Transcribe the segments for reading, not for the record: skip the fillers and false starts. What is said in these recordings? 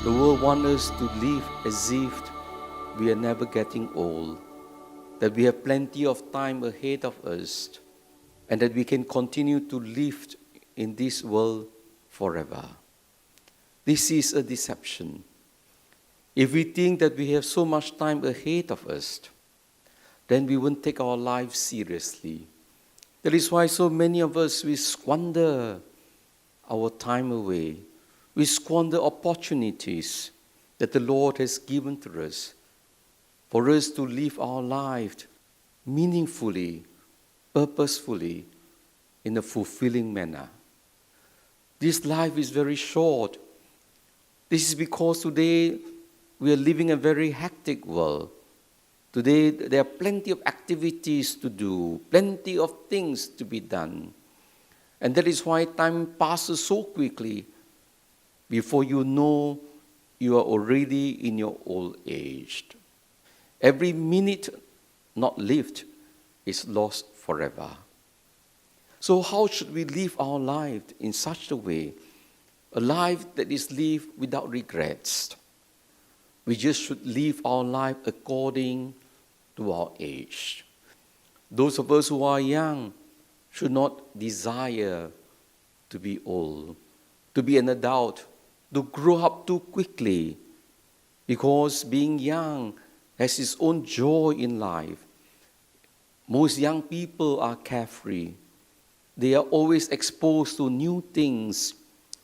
The world wants us to live as if we are never getting old, that we have plenty of time ahead of us, and that we can continue to live in this world forever. This is a deception. If we think that we have so much time ahead of us, then we won't take our lives seriously. That is why so many of us, we squander our time away. We squander opportunities that the Lord has given to us for us to live our life meaningfully, purposefully, in a fulfilling manner. This life is very short. This is because today we are living a very hectic world. Today there are plenty of activities to do, plenty of things to be done. And that is why time passes so quickly. Before you know, you are already in your old age. Every minute not lived is lost forever. So how should we live our life in such a way? A life that is lived without regrets. We just should live our life according to our age. Those of us who are young should not desire to be old, to be an adult, to grow up too quickly, because being young has its own joy in life. Most young people are carefree. They are always exposed to new things,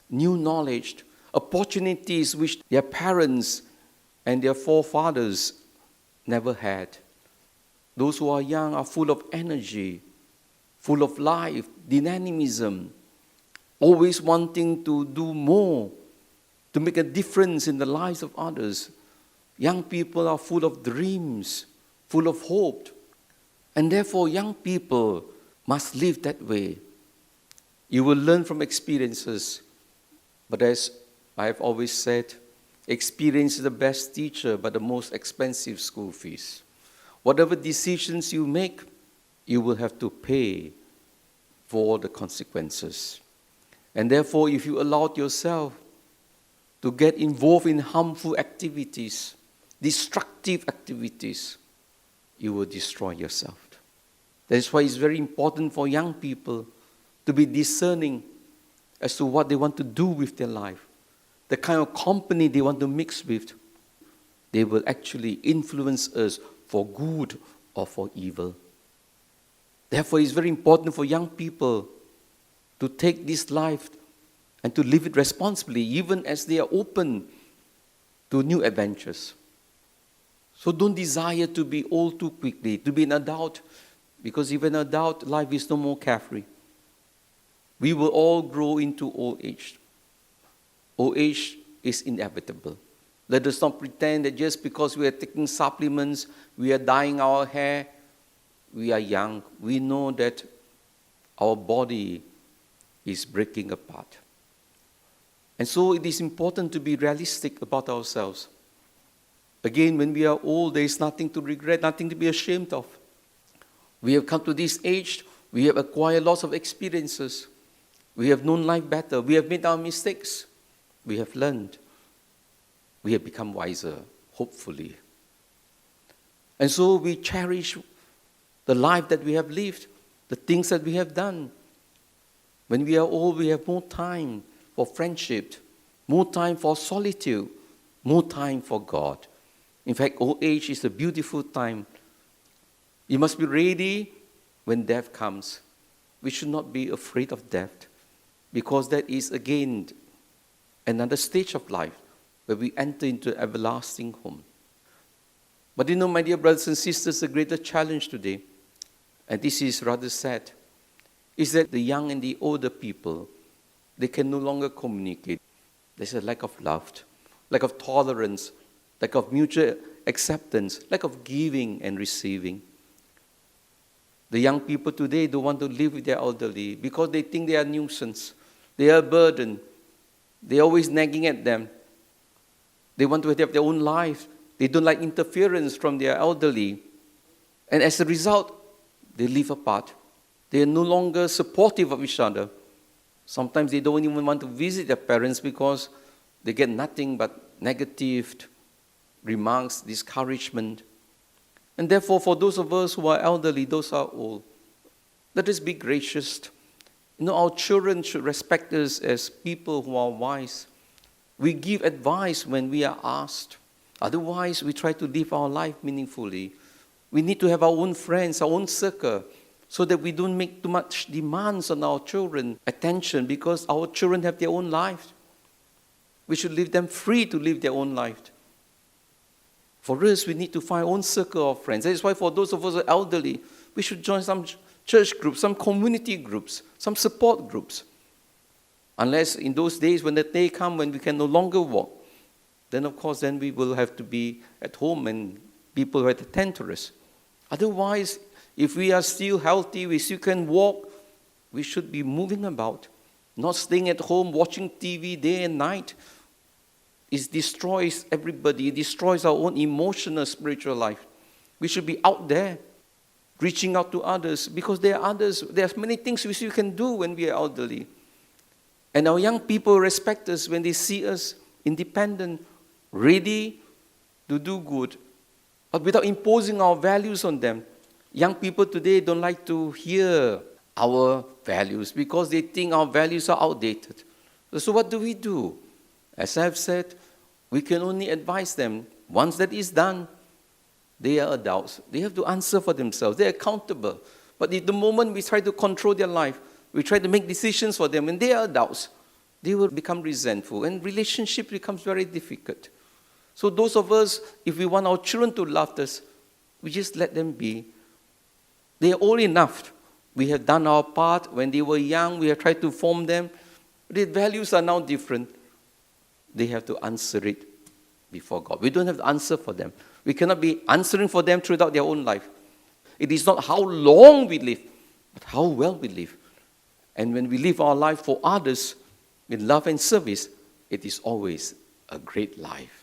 new knowledge, opportunities which their parents and their forefathers never had. Those who are young are full of energy, full of life, dynamism, always wanting to do more, to make a difference in the lives of others. Young people are full of dreams, full of hope. And therefore, young people must live that way. You will learn from experiences. But as I have always said, experience is the best teacher, but the most expensive school fees. Whatever decisions you make, you will have to pay for the consequences. And therefore, if you allow yourself to get involved in harmful activities, destructive activities, you will destroy yourself. That is why it's very important for young people to be discerning as to what they want to do with their life, the kind of company they want to mix with. They will actually influence us for good or for evil. Therefore, it's very important for young people to take this life and to live it responsibly, even as they are open to new adventures. So don't desire to be old too quickly, to be an adult, because even an adult, life is no more carefree. We will all grow into old age. Old age is inevitable. Let us not pretend that just because we are taking supplements, we are dyeing our hair, we are young. We know that our body is breaking apart. And so it is important to be realistic about ourselves. Again, when we are old, there is nothing to regret, nothing to be ashamed of. We have come to this age, we have acquired lots of experiences. We have known life better. We have made our mistakes. We have learned. We have become wiser, hopefully. And so we cherish the life that we have lived, the things that we have done. When we are old, we have more time for friendship, more time for solitude, more time for God. In fact, old age is a beautiful time. You must be ready when death comes. We should not be afraid of death, because that is, again, another stage of life where we enter into everlasting home. But you know, my dear brothers and sisters, the greater challenge today, and this is rather sad, is that the young and the older people, they can no longer communicate. There's a lack of love, lack of tolerance, lack of mutual acceptance, lack of giving and receiving. The young people today don't want to live with their elderly because they think they are a nuisance. They are a burden. They're always nagging at them. They want to have their own life. They don't like interference from their elderly. And as a result, they live apart. They are no longer supportive of each other. Sometimes they don't even want to visit their parents because they get nothing but negative remarks, discouragement. And therefore, for those of us who are elderly, those are old, let us be gracious. Our children should respect us as people who are wise. We give advice when we are asked. Otherwise, we try to live our life meaningfully. We need to have our own friends, our own circle, so that we don't make too much demands on our children attention, because our children have their own lives. We should leave them free to live their own life. For us, we need to find our own circle of friends. That is why for those of us who are elderly, we should join some church groups, some community groups, some support groups. Unless in those days, when the day comes when we can no longer walk, then of course then we will have to be at home and people will attend to us. Otherwise, if we are still healthy, we still can walk, we should be moving about, not staying at home watching TV day and night. It destroys everybody. It destroys our own emotional, spiritual life. We should be out there, reaching out to others, because there are many things we still can do when we are elderly. And our young people respect us when they see us independent, ready to do good, but without imposing our values on them. Young people today don't like to hear our values because they think our values are outdated. So what do? As I've said, we can only advise them. Once that is done, they are adults. They have to answer for themselves. They're accountable. But at the moment we try to control their life, we try to make decisions for them, and they are adults, they will become resentful, and relationship becomes very difficult. So those of us, if we want our children to love us, we just let them be. They are old enough. We have done our part. When they were young, we have tried to form them. Their values are now different. They have to answer it before God. We don't have to answer for them. We cannot be answering for them throughout their own life. It is not how long we live, but how well we live. And when we live our life for others with love and service, it is always a great life.